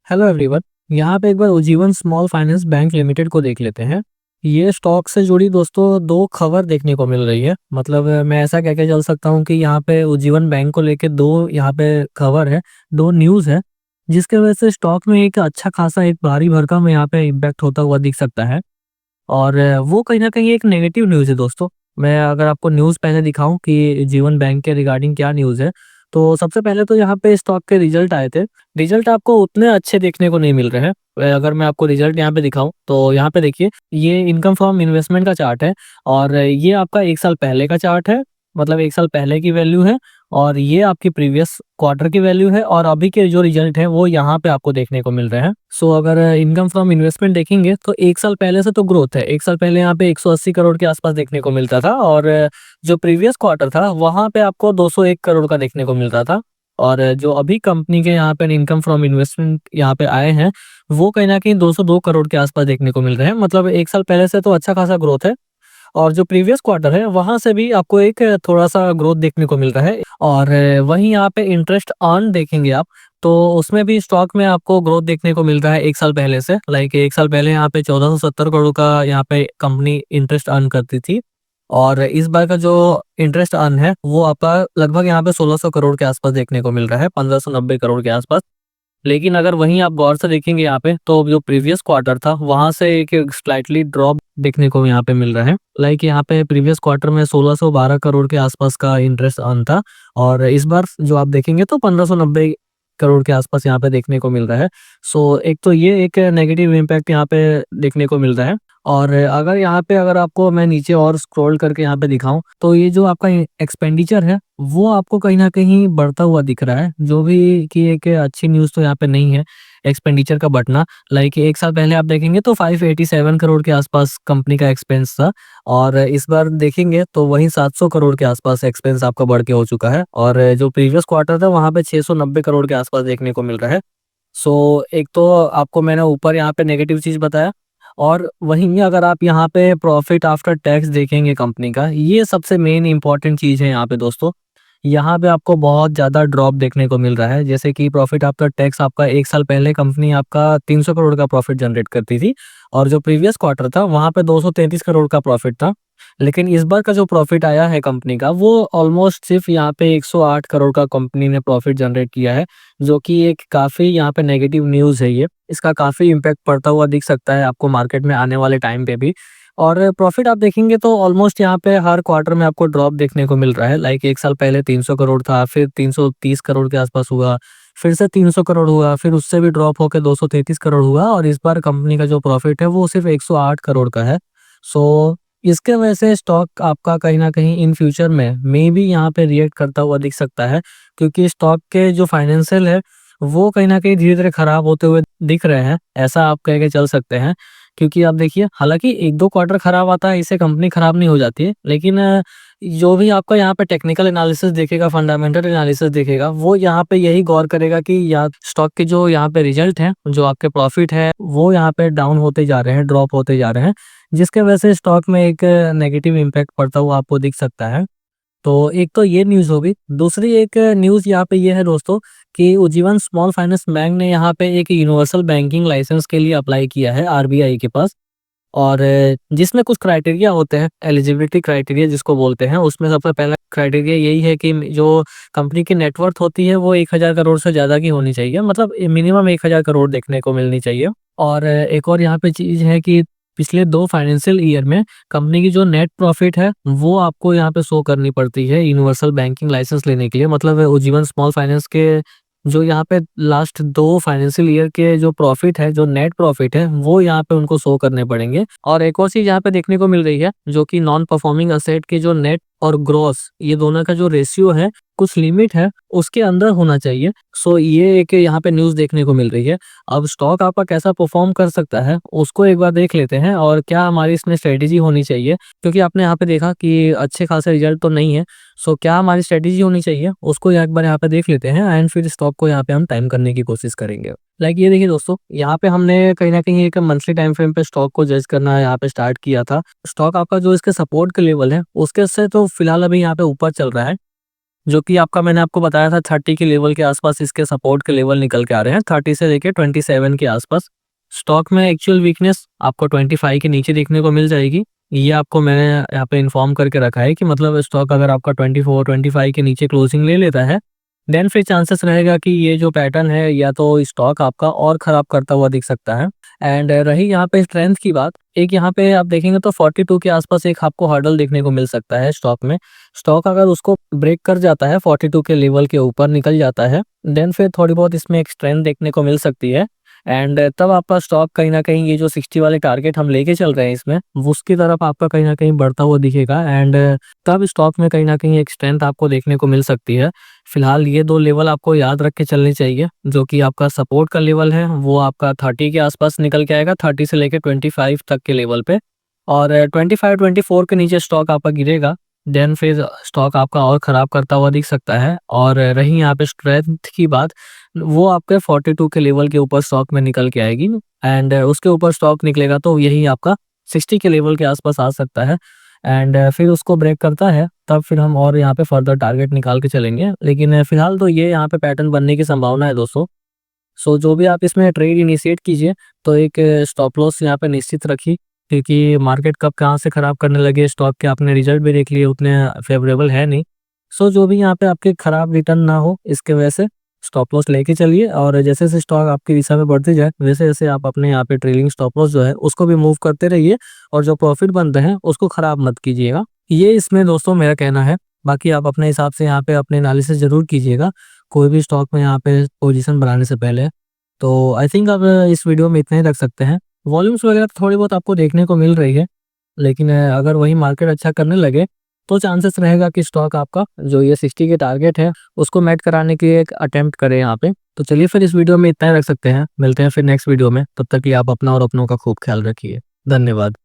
Hello everyone. यहाँ पे एक बार Ujjivan small finance bank limited को देख लेते हैं। ये स्टॉक से जुड़ी दोस्तों दो खबर देखने को मिल रही है। मतलब मैं ऐसा कह के चल सकता हूँ कि यहाँ पे उज्जीवन बैंक को लेके दो यहाँ पे खबर है, दो न्यूज़ है, जिसके वजह से स्टॉक में एक अच्छा खासा एक भारी भरकम यहाँ पे इम्पैक्ट होता हुआ दिख सकता है। और वो कहीं न कहीं एक नेगेटिव न्यूज़ है दोस्तों। मैं अगर आपको न्यूज़ पहले दिखाऊँ कि जीवन बैंक के रिगार्डिंग क्या न्यूज़ है, तो सबसे पहले तो यहाँ पे स्टॉक के रिज़ल्ट आए थे। रिज़ल्ट आपको उतने अच्छे देखने को नहीं मिल रहे हैं। अगर मैं आपको रिज़ल्ट यहाँ पे दिखाऊँ, तो यहाँ पे देखिए, ये इनकम फ्रॉम इन्वेस्टमेंट का चार्ट है और ये आपका 1 साल पहले का चार्ट है। मतलब 1 साल पहले की वैल्यू है और ये आपकी प्रीवियस क्वार्टर की वैल्यू है और अभी के जो रिजल्ट हैं वो यहाँ पे आपको देखने को मिल रहे हैं। सो अगर इनकम फ्रॉम इन्वेस्टमेंट देखेंगे तो 1 साल पहले से तो ग्रोथ है। 1 साल पहले यहाँ पे 180 करोड़ के आसपास देखने को मिलता था और जो प्रीवियस क्वार्टर था वहाँ पे आपको 201 करोड़ का देखने को मिल रहा था। और जो अभी कंपनी के यहाँ पे इनकम फ्रॉम इन्वेस्टमेंट यहाँ पे आए हैं, वो कहीं न कहीं 202 करोड़ के आसपास देखने को मिल रहे हैं। मतलब 1 साल पहले से तो अच्छा खासा ग्रोथ है। और जो प्रीवियस क्वार्टर है वहाँ से भी आपको एक थोड़ा-सा ग्रोथ देखने को मिल रहा है। और वहीं यहाँ पे इंटरेस्ट अर्न देखेंगे आप, तो उसमें भी स्टॉक में आपको ग्रोथ देखने को मिल रहा है 1 साल पहले से। लाइक 1 साल पहले यहाँ पे 1470 करोड़ का यहाँ पे कंपनी इंटरेस्ट अर्न करती थी और इस बार का जो इंटरेस्ट अर्न है वो आपका लगभग यहाँ पे 1600 करोड़ के आसपास देखने को मिल रहा है, 1590 करोड़ के आसपास। लेकिन अगर वहीं आप गौर से देखेंगे यहाँ पे, तो जो प्रीवियस क्वार्टर था वहां से एक स्लाइटली ड्रॉप देखने को यहाँ पे मिल रहा है। लाइक यहाँ पे प्रीवियस क्वार्टर में 1612 करोड़ के आसपास का इंटरेस्ट अर्न था और इस बार जो आप देखेंगे तो 1590 करोड़ के आसपास यहाँ पे देखने को मिल रहा है। सो एक तो ये एक नेगेटिव इम्पैक्ट यहाँ पे देखने को मिल रहा है। और अगर यहाँ पे अगर आपको मैं नीचे और स्क्रॉल करके यहाँ पे दिखाऊं, तो ये जो आपका एक्सपेंडिचर है वो आपको कहीं न कहीं बढ़ता हुआ दिख रहा है, जो भी कि एक अच्छी न्यूज़ तो यहाँ पे नहीं है एक्सपेंडिचर का बढ़ना। लाइक 1 साल पहले आप देखेंगे तो 587 करोड़ के आसपास कंपनी का एक्सपेंस था और इस बार देखेंगे तो वहीं 700 करोड़ के आसपास एक्सपेंस आपका बढ़ के हो चुका है और जो प्रीवियस क्वार्टर था वहाँ पे 690 करोड़ के आसपास देखने को मिल रहा है। सो एक तो आपको मैंने ऊपर यहाँ पे नेगेटिव चीज़ बताया और वहीं अगर आप यहाँ पे प्रॉफिट आफ्टर टैक्स देखेंगे कंपनी का, ये सबसे मेन इंपॉर्टेंट चीज़ है यहाँ पे दोस्तों। यहाँ पे आपको बहुत ज़्यादा ड्रॉप देखने को मिल रहा है। जैसे कि प्रॉफिट आफ्टर टैक्स आपका 1 साल पहले कंपनी आपका 300 करोड़ का प्रॉफिट जनरेट करती थी और जो प्रीवियस क्वार्टर था वहाँ पे 233 करोड़ का प्रॉफिट था। लेकिन इस बार का जो प्रॉफिट आया है कंपनी का वो ऑलमोस्ट सिर्फ यहाँ पे 108 करोड़ का कंपनी ने प्रॉफिट जनरेट किया है, जो कि एक काफ़ी यहाँ पे नेगेटिव न्यूज़ है ये। इसका काफ़ी इम्पैक्ट पड़ता हुआ दिख सकता है आपको मार्केट में आने वाले टाइम पे भी। और प्रॉफिट आप देखेंगे तो ऑलमोस्ट यहाँ पे हर क्वार्टर में आपको ड्रॉप देखने को मिल रहा है। लाइक 1 साल पहले 300 करोड़ था, फिर 330 करोड़ के आसपास हुआ, फिर से 300 करोड़ हुआ, फिर उससे भी ड्रॉप होके 233 करोड़ हुआ और इस बार कंपनी का जो प्रॉफिट है वो सिर्फ 108 करोड़ का है। सो इसके वजह से स्टॉक आपका कहीं न कहीं इन फ्यूचर में मेबी यहाँ पे रिएक्ट करता हुआ दिख सकता है, क्योंकि स्टॉक के जो फाइनेंशियल है, वो कहीं न कहीं धीरे-धीरे खराब होते हुए दिख रहे हैं, ऐसा आप कह के चल सकते हैं। क्योंकि आप देखिए, हालाँकि 1-2 क्वार्टर खराब आता है, इससे कंपनी खराब नहीं हो जाती है। लेकिन जो भी आपका यहाँ पे टेक्निकल एनालिसिस देखेगा, फंडामेंटल एनालिसिस देखेगा, वो यहाँ पे यही गौर करेगा कि या स्टॉक के जो यहाँ पे रिजल्ट हैं, जो आपके प्रॉफिट है, वो यहाँ पे डाउन होते जा रहे हैं, ड्रॉप होते जा रहे हैं, जिसके वजह से स्टॉक में एक नेगेटिव इम्पैक्ट पड़ता हुआ आपको दिख सकता है। तो एक तो ये न्यूज़ हो गई। दूसरी एक न्यूज़ यहाँ पे ये है दोस्तों कि उज्जीवन स्मॉल फाइनेंस बैंक ने यहाँ पे एक यूनिवर्सल बैंकिंग लाइसेंस के लिए अप्लाई किया है आरबीआई के पास। और जिसमें कुछ क्राइटेरिया होते हैं, एलिजिबिलिटी क्राइटेरिया जिसको बोलते हैं, उसमें सबसे पहला क्राइटेरिया यही है कि जो कंपनी की नेटवर्थ होती है वो 1000 करोड़ से ज़्यादा की होनी चाहिए। मतलब मिनिमम 1000 करोड़ देखने को मिलनी चाहिए। और एक और यहाँ पे चीज़ है कि पिछले 2 फाइनेंशियल ईयर में कंपनी की जो नेट प्रॉफिट है वो आपको यहाँ पे शो करनी पड़ती है यूनिवर्सल बैंकिंग लाइसेंस लेने के लिए। मतलब उज्जीवन स्मॉल फाइनेंस के जो यहाँ पे लास्ट 2 फाइनेंशियल ईयर के जो प्रॉफिट है, जो नेट प्रॉफिट है, वो यहाँ पे उनको शो करने पड़ेंगे। और एक और चीज़ यहाँ पे देखने को मिल रही है, जो कि नॉन परफॉर्मिंग असेट के जो नेट और ग्रॉस, ये दोनों का जो रेशियो है, कुछ लिमिट है, उसके अंदर होना चाहिए। सो ये एक यहाँ पे न्यूज़ देखने को मिल रही है। अब स्टॉक आपका कैसा परफॉर्म कर सकता है, उसको एक बार देख लेते हैं और क्या हमारी इसमें स्ट्रेटेजी होनी चाहिए, क्योंकि आपने यहाँ पे देखा कि अच्छे खासे रिजल्ट तो नहीं है। सो क्या हमारी स्ट्रेटेजी होनी चाहिए, उसको एक बार यहाँ पे देख लेते हैं एंड फिर स्टॉक को यहाँ पे हम टाइम करने की कोशिश करेंगे। लाइक ये देखिए दोस्तों, यहाँ पे हमने कहीं न कहीं एक मंथली टाइम फ्रेम पे स्टॉक को जज करना यहाँ पे स्टार्ट किया था। स्टॉक आपका जो इसके सपोर्ट के लेवल है, उसके से तो फिलहाल अभी यहाँ पे ऊपर चल रहा है। जो कि आपका मैंने आपको बताया था 30 के लेवल के आसपास इसके सपोर्ट के लेवल निकल के आ रहे हैं, 30 से लेके 27 के आसपास। स्टॉक में एक्चुअल वीकनेस आपको 25 के नीचे देखने को मिल जाएगी। ये आपको मैंने यहाँ पे इन्फॉर्म करके रखा है कि मतलब स्टॉक अगर आपका 24, 25 के नीचे क्लोजिंग ले लेता है, देन फिर चांसेस रहेगा कि ये जो पैटर्न है या तो स्टॉक आपका और खराब करता हुआ दिख सकता है। एंड रही यहाँ पे स्ट्रेंथ की बात, एक यहाँ पे आप देखेंगे तो 42 के आसपास एक आपको हर्डल देखने को मिल सकता है स्टॉक में। स्टॉक अगर उसको ब्रेक कर जाता है, 42 के लेवल के ऊपर निकल जाता है, देन फिर थोड़ी बहुत इसमें एक स्ट्रेंथ देखने को मिल सकती है। एंड तब आपका स्टॉक कहीं न कहीं ये जो 60 वाले टारगेट हम लेके चल रहे हैं इसमें, उसकी तरफ आपका कहीं न कहीं बढ़ता हुआ दिखेगा। एंड तब स्टॉक में कहीं न कहीं एक स्ट्रेंथ आपको देखने को मिल सकती है। फिलहाल ये 2 लेवल आपको याद रख के चलने चाहिए, जो कि आपका सपोर्ट का लेवल है, वो आपका 30 के आसपास निकल के आएगा, 30 से लेके 25 तक के लेवल पे। और 25-24 के नीचे स्टॉक आपका गिरेगा, देन फिर स्टॉक आपका और खराब करता हुआ दिख सकता है। और रही यहाँ पे स्ट्रेंथ की बात, वो आपके 42 के लेवल के ऊपर स्टॉक में निकल के आएगी। एंड उसके ऊपर स्टॉक निकलेगा तो यही आपका 60 के लेवल के आसपास आ सकता है। एंड फिर उसको ब्रेक करता है, तब फिर हम और यहाँ पे फर्दर टारगेट निकाल के चलेंगे। लेकिन फिलहाल तो ये यहाँ पे पैटर्न बनने की संभावना है दोस्तों। सो जो भी आप इसमें ट्रेड इनिशिएट कीजिए, तो एक स्टॉप लॉस यहाँ पे निश्चित रखिए, क्योंकि मार्केट कब कहाँ से खराब करने लगे, स्टॉक के आपने रिजल्ट भी देख लिए, उतने फेवरेबल है नहीं। सो जो भी यहाँ पे आपके खराब रिटर्न ना हो, इसके वजह से स्टॉप लॉस लेके चलिए। और जैसे जैसे स्टॉक आपकी दिशा में बढ़ती जाए, वैसे वैसे आप अपने यहाँ पे ट्रेलिंग स्टॉप लॉस जो है उसको भी मूव करते रहिए, और जो प्रॉफिट बनते हैं उसको खराब मत कीजिएगा। ये इसमें दोस्तों मेरा कहना है। बाकी आप अपने हिसाब से यहाँ पे अपने एनालिसिस जरूर कीजिएगा, कोई भी स्टॉक में यहाँ पे पोजीशन बनाने से पहले। तो आई थिंक अब इस वीडियो में इतना ही रख सकते हैं। वॉल्यूम्स वगैरह थोड़ी बहुत आपको देखने को मिल रही है, लेकिन अगर वही मार्केट अच्छा करने लगे, तो चांसेस रहेगा कि स्टॉक आपका जो ये 60 के टारगेट है उसको मैच कराने की एक अटेम्प्ट करे यहाँ पे। तो चलिए फिर इस वीडियो में इतना ही रख सकते हैं, मिलते हैं फिर नेक्स्ट वीडियो में। तब तक के लिए आप अपना और अपनों का खूब ख्याल रखिए। धन्यवाद।